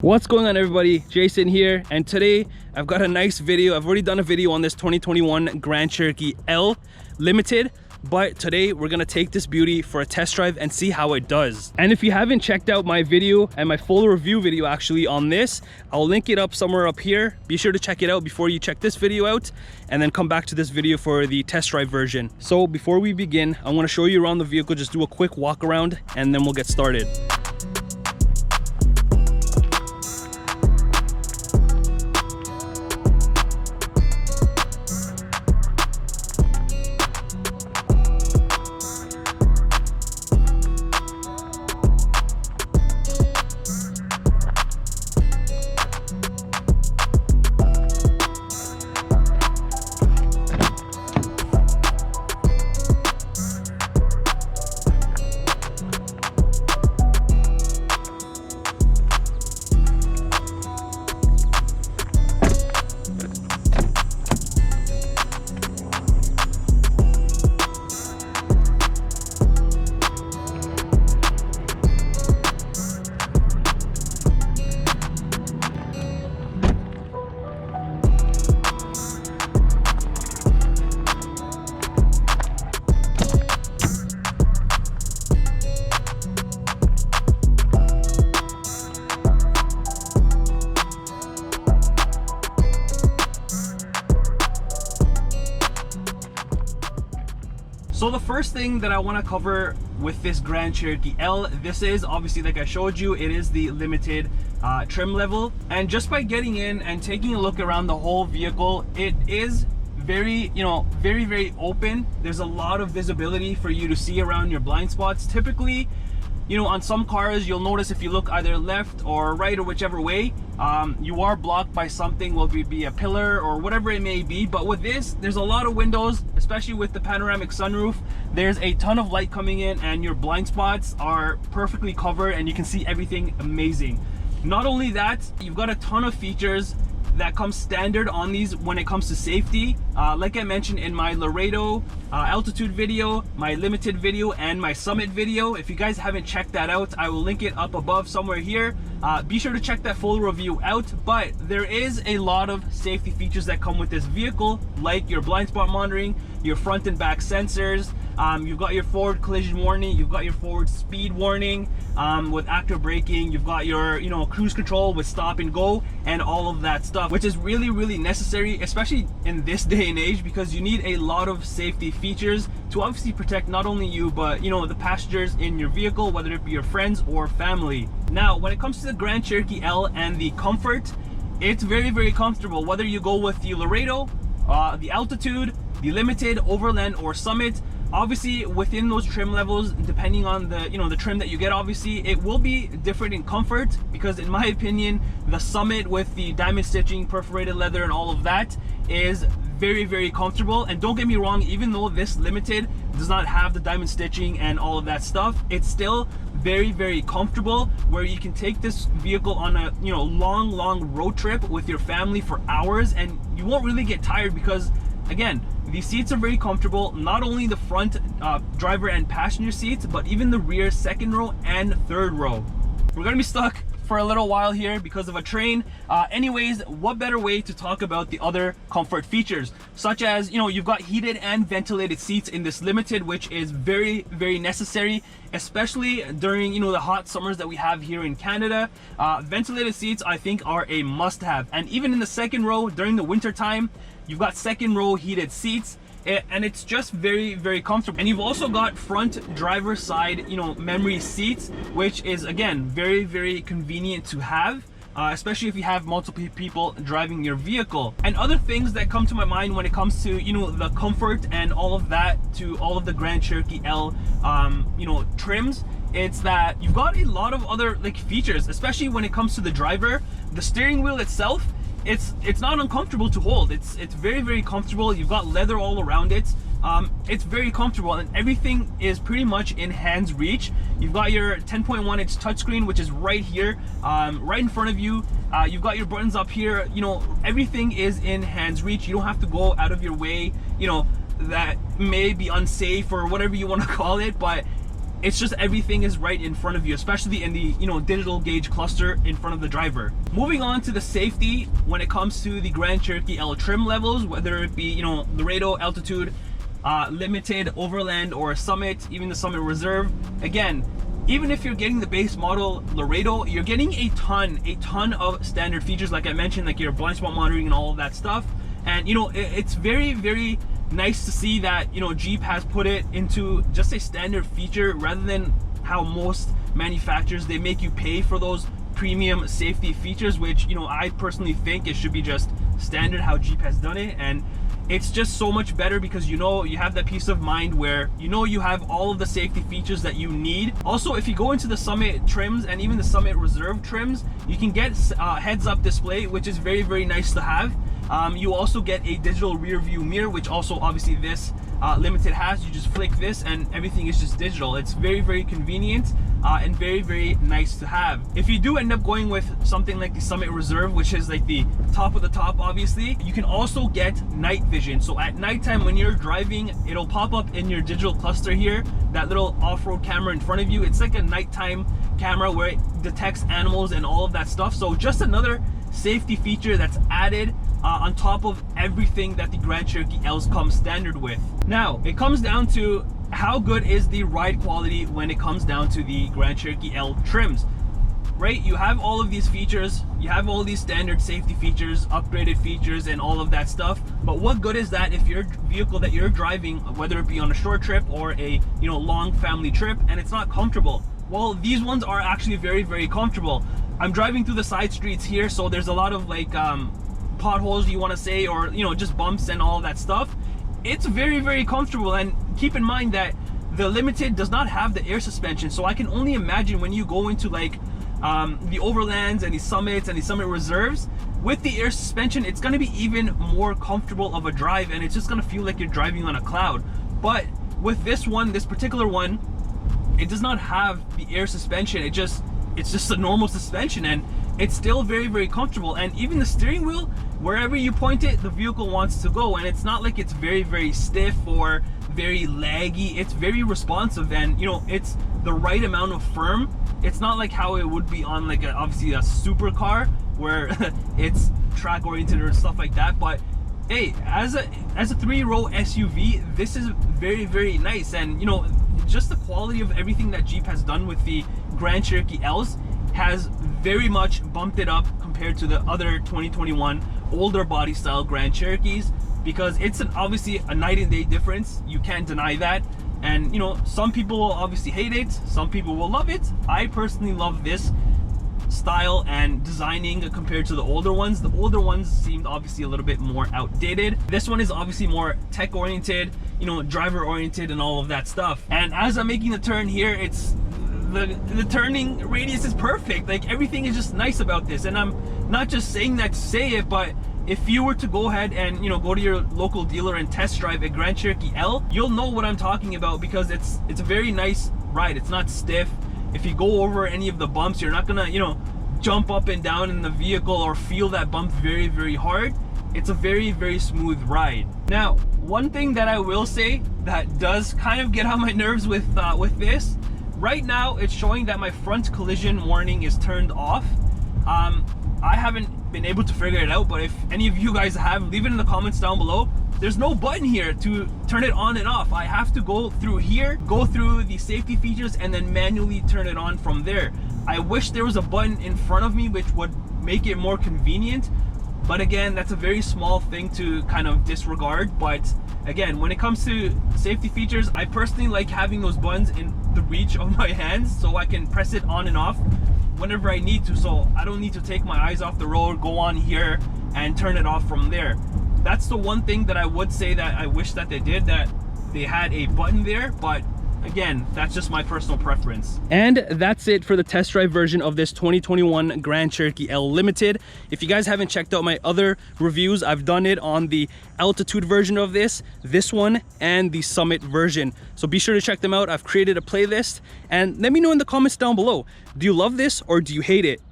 What's going on, everybody? Jason here, and today I've got a nice video. I've already done a video on this 2021 Grand Cherokee L Limited, but today we're gonna take this beauty for a test drive and see how it does. And if you haven't checked out my video and my full review video actually on this, I'll link it up somewhere up here. Be sure to check it out before you check this video out, and then come back to this video for the test drive version. So before we begin, I want to show you around the vehicle, just do a quick walk around, and then we'll get started. So the first thing that I want to cover with this Grand Cherokee L, this is obviously, like I showed you, it is the limited trim level. And just by getting in and taking a look around the whole vehicle, it is very, very open. There's a lot of visibility for you to see around your blind spots. Typically, on some cars, you'll notice if you look either left or right or whichever way, you are blocked by something, will be a pillar or whatever it may be. But with this, there's a lot of windows, especially with the panoramic sunroof. There's a ton of light coming in, and your blind spots are perfectly covered, and you can see everything amazing. Not only that, you've got a ton of features that comes standard on these when it comes to safety. Like I mentioned in my Laredo altitude video, my limited video, and my summit video. If you guys haven't checked that out, I will link it up above somewhere here. Be sure to check that full review out. But there is a lot of safety features that come with this vehicle, like your blind spot monitoring, your front and back sensors. You've got your forward collision warning, you've got your forward speed warning with active braking, you've got your cruise control with stop and go, and all of that stuff, which is really necessary, especially in this day and age, because you need a lot of safety features to obviously protect not only you, but the passengers in your vehicle, whether it be your friends or family. Now, when it comes to the Grand Cherokee L and the comfort, it's very comfortable, whether you go with the Laredo, the Altitude, the Limited, Overland, or Summit. Obviously, within those trim levels, depending on the the trim that you get, obviously it will be different in comfort, because in my opinion, the Summit with the diamond stitching, perforated leather, and all of that is very comfortable. And don't get me wrong, even though this Limited does not have the diamond stitching and all of that stuff, it's still very comfortable, where you can take this vehicle on a long road trip with your family for hours, and you won't really get tired, because again, these seats are very comfortable. Not only the front driver and passenger seats, but even the rear second row and third row. We're gonna be stuck for a little while here because of a train. Anyways, what better way to talk about the other comfort features, such as you've got heated and ventilated seats in this Limited, which is very necessary, especially during the hot summers that we have here in Canada. Ventilated seats, I think, are a must-have. And even in the second row during the winter time, you've got second row heated seats, and it's just very comfortable. And you've also got front driver side memory seats, which is again very convenient to have, especially if you have multiple people driving your vehicle. And other things that come to my mind when it comes to the comfort and all of that to all of the Grand Cherokee L trims, it's that you've got a lot of other features, especially when it comes to the driver. The steering wheel itself, it's not uncomfortable to hold. It's very comfortable. You've got leather all around it. It's very comfortable, and everything is pretty much in hands reach. You've got your 10.1 inch touchscreen, which is right here, right in front of you. You've got your buttons up here. Everything is in hands reach. You don't have to go out of your way, that may be unsafe or whatever you want to call it, but it's just everything is right in front of you, especially in the, you know, digital gauge cluster in front of the driver. Moving on to the safety, when it comes to the Grand Cherokee L trim levels, whether it be, you know, Laredo, Altitude, Limited, Overland, or Summit, even the Summit Reserve. Again, even if you're getting the base model Laredo, you're getting a ton of standard features, like I mentioned, like your blind spot monitoring and all of that stuff. And you know, it's very, very nice to see that, you know, Jeep has put it into just a standard feature rather than how most manufacturers, they make you pay for those premium safety features, which, you know, I personally think it should be just standard how Jeep has done it. And it's just so much better because, you know, you have that peace of mind where, you know, you have all of the safety features that you need. Also, if you go into the Summit trims and even the Summit Reserve trims, you can get heads-up display, which is very, very nice to have. You also get a digital rear view mirror, which also obviously this Limited has. You just flick this and everything is just digital. It's very, very convenient and very, very nice to have. If you do end up going with something like the Summit Reserve, which is like the top of the top, obviously, you can also get night vision. So at nighttime when you're driving, it'll pop up in your digital cluster here, that little off-road camera in front of you. It's like a nighttime camera where it detects animals and all of that stuff. So just another safety feature that's added on top of everything that the Grand Cherokee L's come standard with. Now, it comes down to how good is the ride quality when it comes down to the Grand Cherokee L trims, right? You have all of these features, you have all these standard safety features, upgraded features, and all of that stuff. But what good is that if your vehicle that you're driving, whether it be on a short trip or a, you know, long family trip, and it's not comfortable? Well, these ones are actually very, very comfortable. I'm driving through the side streets here, so there's a lot of like potholes, you want to say, or, you know, just bumps and all of that stuff. It's very, very comfortable. And keep in mind that the Limited does not have the air suspension, so I can only imagine when you go into like the Overlands and the Summits and the Summit Reserves with the air suspension, it's going to be even more comfortable of a drive, and it's just going to feel like you're driving on a cloud. But with this one, this particular one, it does not have the air suspension. It's just a normal suspension, and it's still very, very comfortable. And even the steering wheel, wherever you point it, the vehicle wants to go. And it's not like it's very, very stiff or very laggy. It's very responsive, and, you know, it's the right amount of firm. It's not like how it would be on like obviously a supercar where it's track oriented or stuff like that. But hey, as a 3-row SUV, this is very, very nice. And, you know, just the quality of everything that Jeep has done with the Grand Cherokee L's has very much bumped it up compared to the other 2021 older body style Grand Cherokees, because it's obviously a night and day difference. You can't deny that. And, you know, some people will obviously hate it, some people will love it. I personally love this style and designing compared to the older ones. The older ones seemed obviously a little bit more outdated. This one is obviously more tech oriented, you know, driver oriented and all of that stuff. And as I'm making the turn here, it's the turning radius is perfect. Like, everything is just nice about this. And I'm not just saying that to say it, but if you were to go ahead and, you know, go to your local dealer and test drive a Grand Cherokee L, you'll know what I'm talking about, because it's a very nice ride. It's not stiff. If you go over any of the bumps, you're not gonna, you know, jump up and down in the vehicle or feel that bump very, very hard. It's a very, very smooth ride. Now, one thing that I will say that does kind of get on my nerves with this, right now it's showing that my front collision warning is turned off. I haven't been able to figure it out, but if any of you guys have, leave it in the comments down below. There's no button here to turn it on and off. I have to go through here, go through the safety features, and then manually turn it on from there. I wish there was a button in front of me which would make it more convenient, but again, that's a very small thing to kind of disregard. But again, when it comes to safety features, I personally like having those buttons in the reach of my hands so I can press it on and off whenever I need to, so I don't need to take my eyes off the road, go on here and turn it off from there. That's the one thing that I would say that I wish that they did, that they had a button there. But again, that's just my personal preference. And that's it for the test drive version of this 2021 Grand Cherokee L Limited. If you guys haven't checked out my other reviews, I've done it on the Altitude version of this one, and the Summit version. So be sure to check them out. I've created a playlist, and let me know in the comments down below, do you love this or do you hate it?